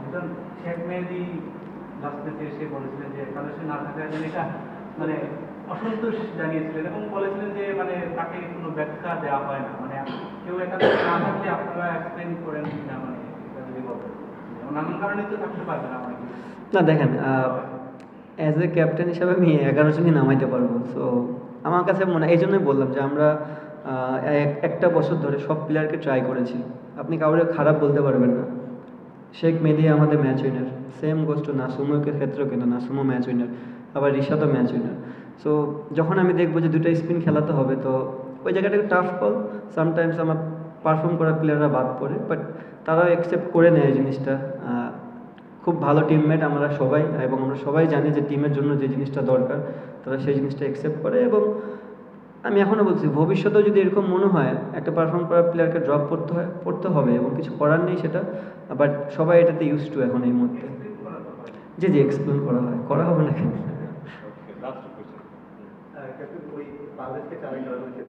একজন শেখ মেহেদী লাস্ট ম্যাচে এসে বলেছিলেন যে একাদশে না থাকার জন্য এটা মানে অসন্তোষ জানিয়েছিলেন এবং বলেছিলেন যে মানে তাকে কোনো ব্যাখ্যা দেওয়া হয় না, মানে কেউ একাদশে না থাকলে আপনারা এক্সপ্লেন করেন কিনা, মানে এটা যদি বলতেন নানান কারণে তো থাকতে পারবে না অনেক কিছু। না দেখেন, অ্যাজ এ ক্যাপ্টেন হিসাবে আমি 11 জনই নামাইতে পারবো। সো আমার কাছে মনে হয়, এই জন্যই বললাম যে আমরা একটা বছর ধরে সব প্লেয়ারকে ট্রাই করেছি। আপনি কাউরে খারাপ বলতে পারবেন না। শেখ মেহেদী আমাদের match winner, same goes to নাসুমের ক্ষেত্রেও কিন্তু নাসুমও ম্যাচ উইনার, আবার রিশাদও ম্যাচ উইনার। সো যখন আমি দেখবো যে দুটো স্পিন খেলাতে হবে, তো ওই জায়গাটা টাফ কল। সামটাইমস আমার পারফর্ম করা প্লেয়াররা বাদ পড়ে, বাট তারাও অ্যাকসেপ্ট করে নেয় এই জিনিসটা। খুব ভালো টিমমেট আমরা সবাই, এবং আমরা সবাই জানি যে টিমের জন্য যে জিনিসটা দরকার তারা সেই জিনিসটা অ্যাকসেপ্ট করে। এবং আমি এখনও বলছি, ভবিষ্যতেও যদি এরকম মনে হয় একটা পারফর্ম করা প্লেয়ারকে ড্রপ পড়তে হবে এবং কিছু করার নেই সেটা, বাট সবাই এটাতে ইউজ টু এখন এই মুহূর্তে। জি জি, এক্সপ্লেন করা হবে না কেন? ক্যাপ্টেন, ওই বাংলাদেশকে চ্যালেঞ্জ করার